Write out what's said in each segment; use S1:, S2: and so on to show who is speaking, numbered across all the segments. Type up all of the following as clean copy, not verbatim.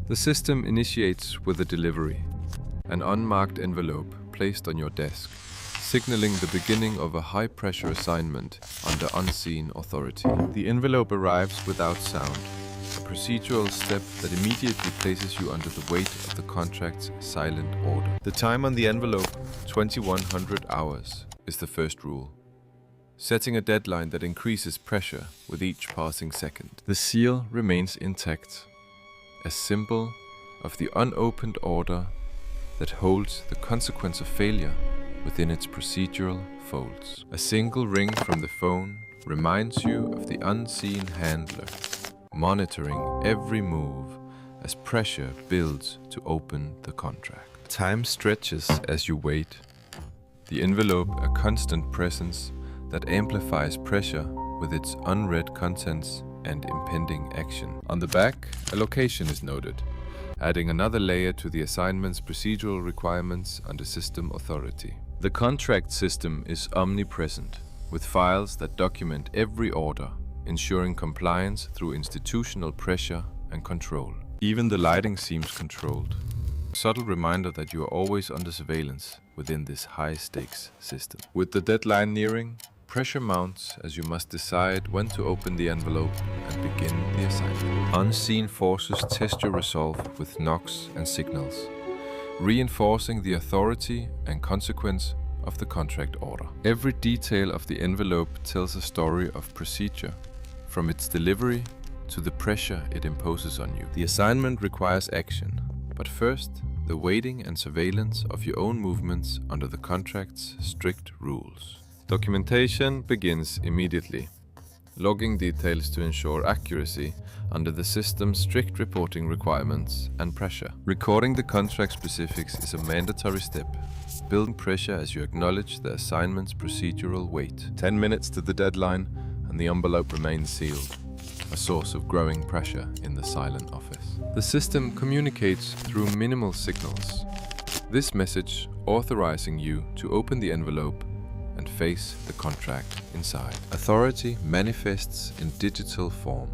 S1: The system initiates with a delivery, an unmarked envelope placed on your desk, signaling the beginning of a high-pressure assignment under unseen authority. The envelope arrives without sound, a procedural step that immediately places you under the weight of the contract's silent order. The time on the envelope, 2100 hours, is the first rule, setting a deadline that increases pressure with each passing second. The seal remains intact, a symbol of the unopened order that holds the consequence of failure within its procedural folds. A single ring from the phone reminds you of the unseen handler, monitoring every move as pressure builds to open the contract. Time stretches as you wait, the envelope a constant presence that amplifies pressure with its unread contents and impending action. On the back, a location is noted, adding another layer to the assignment's procedural requirements under system authority. The contract system is omnipresent, with files that document every order, ensuring compliance through institutional pressure and control. Even the lighting seems controlled, a subtle reminder that you are always under surveillance within this high-stakes system. With the deadline nearing, pressure mounts as you must decide when to open the envelope and begin the assignment. Unseen forces test your resolve with knocks and signals, reinforcing the authority and consequence of the contract order. Every detail of the envelope tells a story of procedure, from its delivery to the pressure it imposes on you. The assignment requires action, but first, the waiting and surveillance of your own movements under the contract's strict rules. Documentation begins immediately, logging details to ensure accuracy under the system's strict reporting requirements and pressure. Recording the contract specifics is a mandatory step, building pressure as you acknowledge the assignment's procedural weight. 10 minutes to the deadline and the envelope remains sealed, a source of growing pressure in the silent office. The system communicates through minimal signals, this message authorizing you to open the envelope and face the contract inside. Authority manifests in digital form,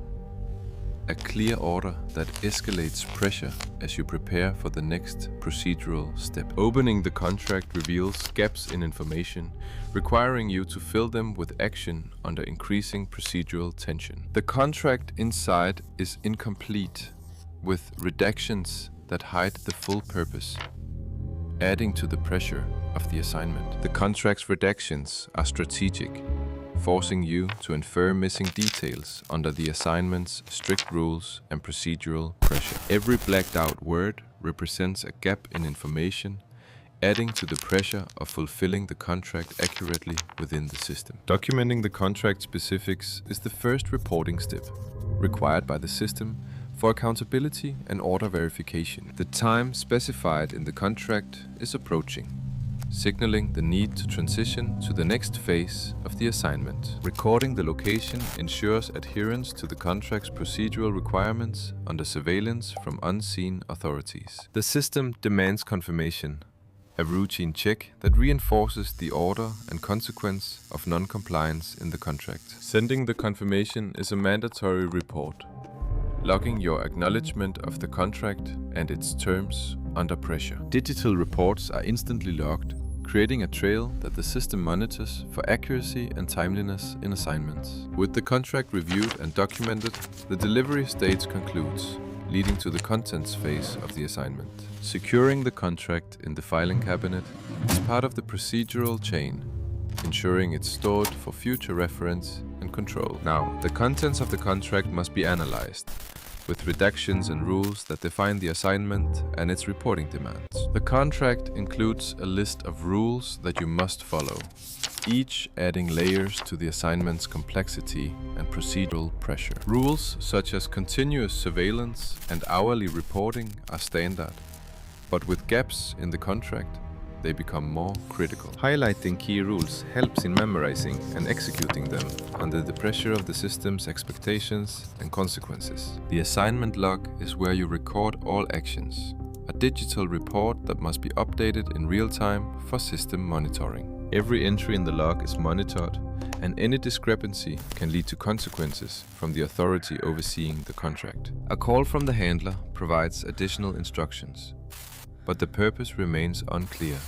S1: a clear order that escalates pressure as you prepare for the next procedural step. Opening the contract reveals gaps in information, requiring you to fill them with action under increasing procedural tension. The contract inside is incomplete, with redactions that hide the full purpose, adding to the pressure of the assignment. The contract's redactions are strategic, forcing you to infer missing details under the assignment's strict rules and procedural pressure. Every blacked out word represents a gap in information, adding to the pressure of fulfilling the contract accurately within the system. Documenting the contract specifics is the first reporting step, required by the system for accountability and order verification. The time specified in the contract is approaching, signaling the need to transition to the next phase of the assignment. Recording the location ensures adherence to the contract's procedural requirements under surveillance from unseen authorities. The system demands confirmation, a routine check that reinforces the order and consequence of non-compliance in the contract. Sending the confirmation is a mandatory report, logging your acknowledgement of the contract and its terms under pressure. Digital reports are instantly logged, creating a trail that the system monitors for accuracy and timeliness in assignments. With the contract reviewed and documented, the delivery stage concludes, leading to the contents phase of the assignment. Securing the contract in the filing cabinet is part of the procedural chain, ensuring it's stored for future reference and control. Now, the contents of the contract must be analyzed, with redactions and rules that define the assignment and its reporting demands. The contract includes a list of rules that you must follow, each adding layers to the assignment's complexity and procedural pressure. Rules such as continuous surveillance and hourly reporting are standard, but with gaps in the contract, they become more critical. Highlighting key rules helps in memorizing and executing them under the pressure of the system's expectations and consequences. The assignment log is where you record all actions, a digital report that must be updated in real time for system monitoring. Every entry in the log is monitored, and any discrepancy can lead to consequences from the authority overseeing the contract. A call from the handler provides additional instructions, but the purpose remains unclear,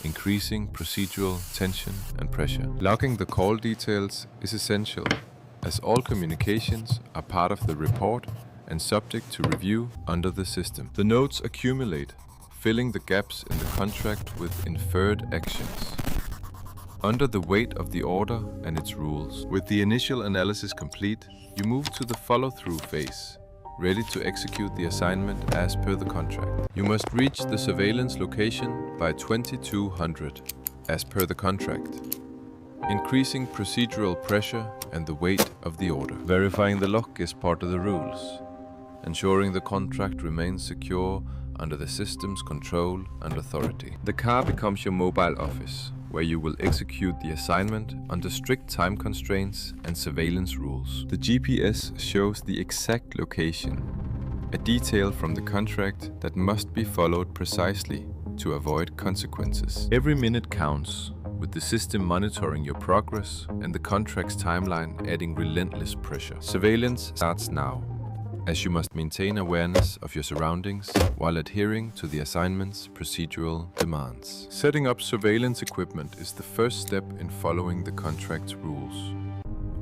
S1: increasing procedural tension and pressure. Logging the call details is essential, as all communications are part of the report and subject to review under the system. The notes accumulate, filling the gaps in the contract with inferred actions. Under the weight of the order and its rules, with the initial analysis complete, you move to the follow-through phase, ready to execute the assignment as per the contract. You must reach the surveillance location by 2200, as per the contract, increasing procedural pressure and the weight of the order. Verifying the log is part of the rules, ensuring the contract remains secure under the system's control and authority. The car becomes your mobile office, where you will execute the assignment under strict time constraints and surveillance rules. The GPS shows the exact location, a detail from the contract that must be followed precisely to avoid consequences. Every minute counts, with the system monitoring your progress and the contract's timeline adding relentless pressure. Surveillance starts now, as you must maintain awareness of your surroundings while adhering to the assignment's procedural demands. Setting up surveillance equipment is the first step in following the contract's rules,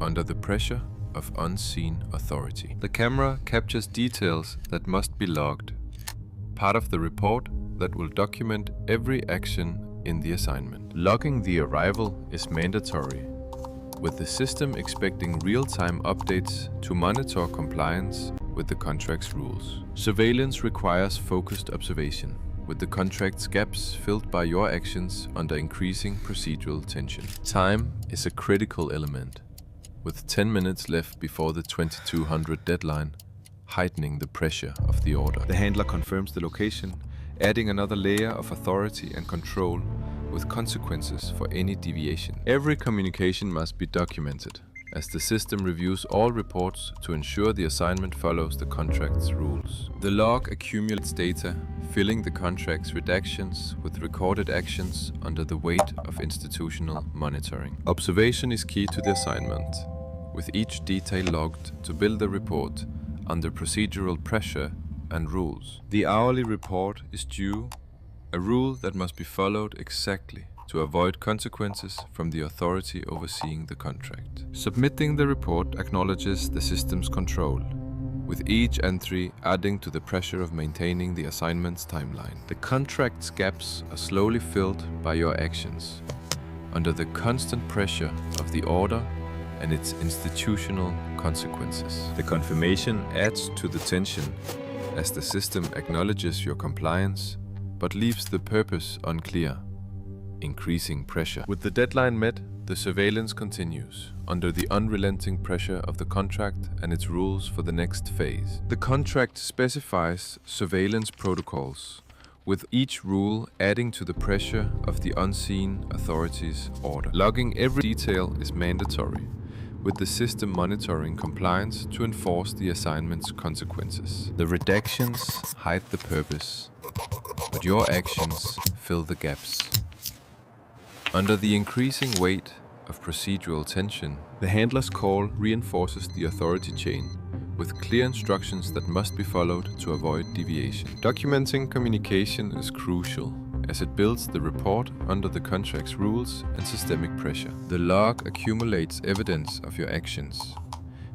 S1: under the pressure of unseen authority. The camera captures details that must be logged, part of the report that will document every action in the assignment. Logging the arrival is mandatory, with the system expecting real-time updates to monitor compliance with the contract's rules. Surveillance requires focused observation, with the contract's gaps filled by your actions under increasing procedural tension. Time is a critical element, with 10 minutes left before the 2200 deadline, heightening the pressure of the order. The handler confirms the location, adding another layer of authority and control, with consequences for any deviation. Every communication must be documented, as the system reviews all reports to ensure the assignment follows the contract's rules. The log accumulates data, filling the contract's redactions with recorded actions under the weight of institutional monitoring. Observation is key to the assignment, with each detail logged to build the report under procedural pressure and rules. The hourly report is due, a rule that must be followed exactly to avoid consequences from the authority overseeing the contract. Submitting the report acknowledges the system's control, with each entry adding to the pressure of maintaining the assignment's timeline. The contract's gaps are slowly filled by your actions, under the constant pressure of the order and its institutional consequences. The confirmation adds to the tension, as the system acknowledges your compliance but leaves the purpose unclear, increasing pressure. With the deadline met, the surveillance continues, under the unrelenting pressure of the contract and its rules for the next phase. The contract specifies surveillance protocols, with each rule adding to the pressure of the unseen authority's order. Logging every detail is mandatory, with the system monitoring compliance to enforce the assignment's consequences. The redactions hide the purpose, but your actions fill the gaps. Under the increasing weight of procedural tension, the handler's call reinforces the authority chain, with clear instructions that must be followed to avoid deviation. Documenting communication is crucial, as it builds the report under the contract's rules and systemic pressure. The log accumulates evidence of your actions,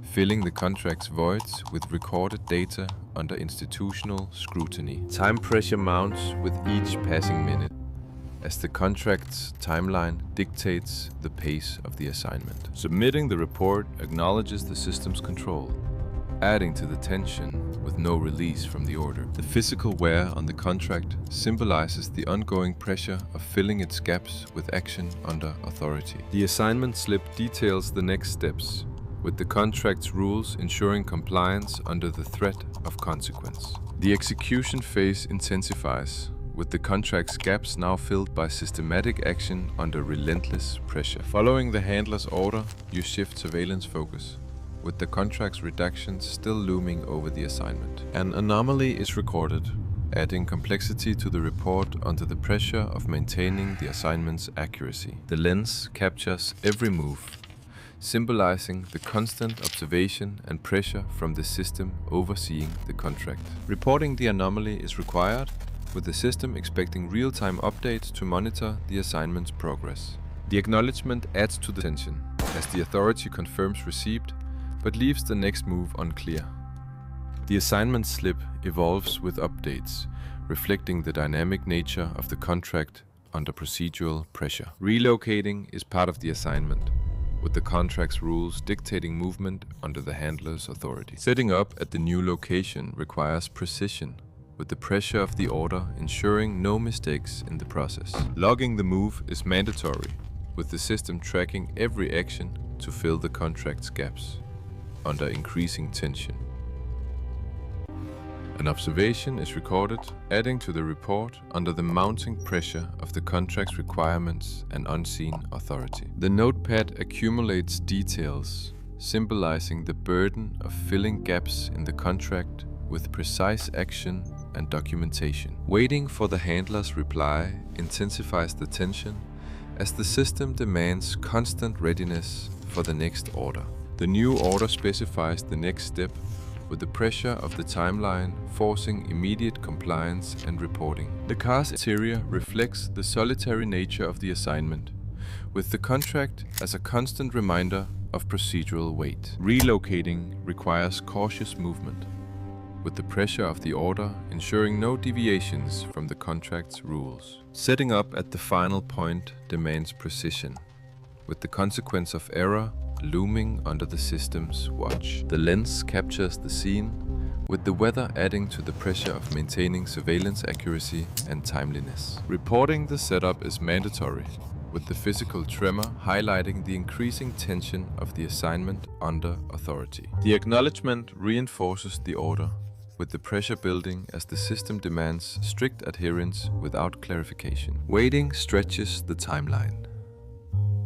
S1: filling the contract's voids with recorded data under institutional scrutiny. Time pressure mounts with each passing minute, as the contract's timeline dictates the pace of the assignment. Submitting the report acknowledges the system's control, adding to the tension with no release from the order. The physical wear on the contract symbolizes the ongoing pressure of filling its gaps with action under authority. The assignment slip details the next steps, with the contract's rules ensuring compliance under the threat of consequence. The execution phase intensifies, with the contract's gaps now filled by systematic action under relentless pressure. Following the handler's order, you shift surveillance focus, with the contract's redactions still looming over the assignment. An anomaly is recorded, adding complexity to the report under the pressure of maintaining the assignment's accuracy. The lens captures every move, symbolizing the constant observation and pressure from the system overseeing the contract. Reporting the anomaly is required, with the system expecting real-time updates to monitor the assignment's progress. The acknowledgement adds to the tension, as the authority confirms receipt, but leaves the next move unclear. The assignment slip evolves with updates, reflecting the dynamic nature of the contract under procedural pressure. Relocating is part of the assignment, with the contract's rules dictating movement under the handler's authority. Setting up at the new location requires precision, with the pressure of the order ensuring no mistakes in the process. Logging the move is mandatory, with the system tracking every action to fill the contract's gaps under increasing tension. An observation is recorded, adding to the report under the mounting pressure of the contract's requirements and unseen authority. The notepad accumulates details, symbolizing the burden of filling gaps in the contract with precise action and documentation. Waiting for the handler's reply intensifies the tension as the system demands constant readiness for the next order. The new order specifies the next step, with the pressure of the timeline forcing immediate compliance and reporting. The car's interior reflects the solitary nature of the assignment, with the contract as a constant reminder of procedural weight. Relocating requires cautious movement, with the pressure of the order ensuring no deviations from the contract's rules. Setting up at the final point demands precision, with the consequence of error looming under the system's watch. The lens captures the scene, with the weather adding to the pressure of maintaining surveillance accuracy and timeliness. Reporting the setup is mandatory, with the physical tremor highlighting the increasing tension of the assignment under authority. The acknowledgement reinforces the order, with the pressure building as the system demands strict adherence without clarification. Waiting stretches the timeline,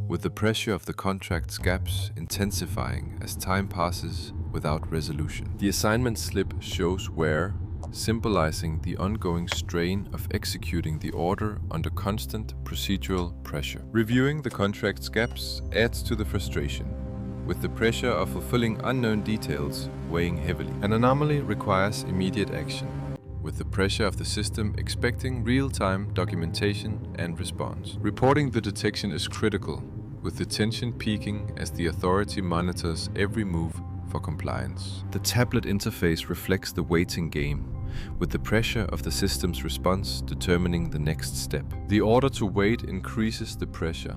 S1: with the pressure of the contract's gaps intensifying as time passes without resolution. The assignment slip shows where, symbolizing the ongoing strain of executing the order under constant procedural pressure. Reviewing the contract's gaps adds to the frustration, with the pressure of fulfilling unknown details weighing heavily. An anomaly requires immediate action, with the pressure of the system expecting real-time documentation and response. Reporting the detection is critical, with the tension peaking as the authority monitors every move for compliance. The tablet interface reflects the waiting game, with the pressure of the system's response determining the next step. The order to wait increases the pressure,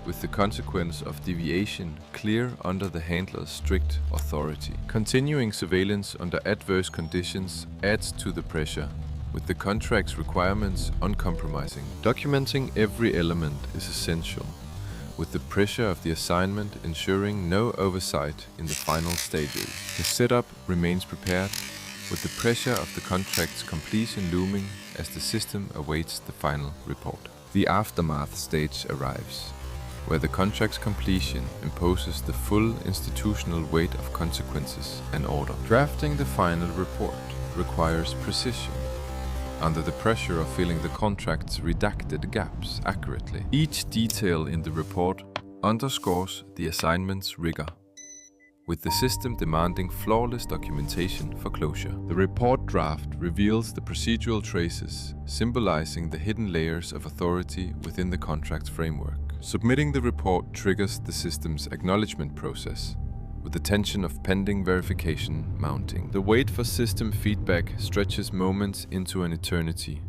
S1: with the consequence of deviation clear under the handler's strict authority. Continuing surveillance under adverse conditions adds to the pressure, with the contract's requirements uncompromising. Documenting every element is essential, with the pressure of the assignment ensuring no oversight in the final stages. The setup remains prepared, with the pressure of the contract's completion looming as the system awaits the final report. The aftermath stage arrives, where the contract's completion imposes the full institutional weight of consequences and order. Drafting the final report requires precision, under the pressure of filling the contract's redacted gaps accurately. Each detail in the report underscores the assignment's rigor, with the system demanding flawless documentation for closure. The report draft reveals the procedural traces, symbolizing the hidden layers of authority within the contract's framework. Submitting the report triggers the system's acknowledgement process, with the tension of pending verification mounting. The wait for system feedback stretches moments into an eternity,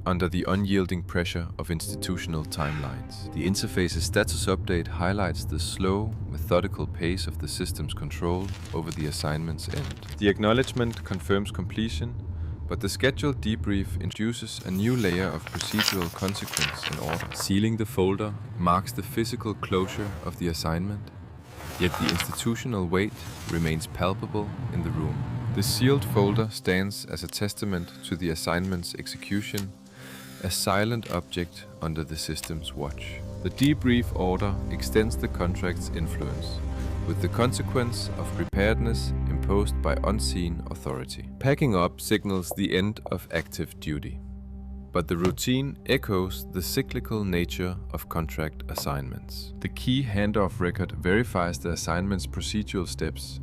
S1: under the unyielding pressure of institutional timelines. The interface's status update highlights the slow, methodical pace of the system's control over the assignment's end. The acknowledgement confirms completion, but the scheduled debrief introduces a new layer of procedural consequence and order. Sealing the folder marks the physical closure of the assignment, yet the institutional weight remains palpable in the room. The sealed folder stands as a testament to the assignment's execution, a silent object under the system's watch. The debrief order extends the contract's influence, with the consequence of preparedness imposed by unseen authority. Packing up signals the end of active duty, but the routine echoes the cyclical nature of contract assignments. The key handoff record verifies the assignment's procedural steps,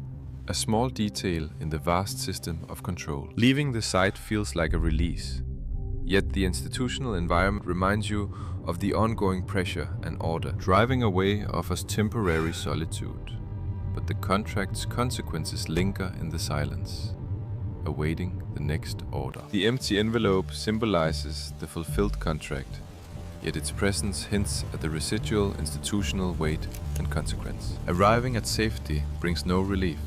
S1: a small detail in the vast system of control. Leaving the site feels like a release, yet the institutional environment reminds you of the ongoing pressure and order. Driving away offers temporary solitude, but the contract's consequences linger in the silence, awaiting the next order. The empty envelope symbolizes the fulfilled contract, yet its presence hints at the residual institutional weight and consequence. Arriving at safety brings no relief,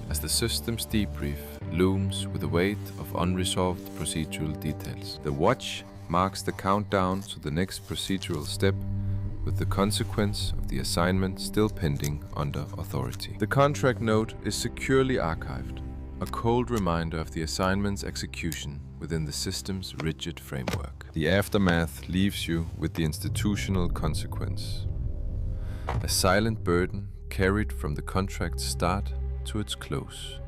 S1: as the system's debrief looms with the weight of unresolved procedural details. The watch marks the countdown to the next procedural step, with the consequence of the assignment still pending under authority. The contract note is securely archived, a cold reminder of the assignment's execution within the system's rigid framework. The aftermath leaves you with the institutional consequence, a silent burden carried from the contract's start to its close.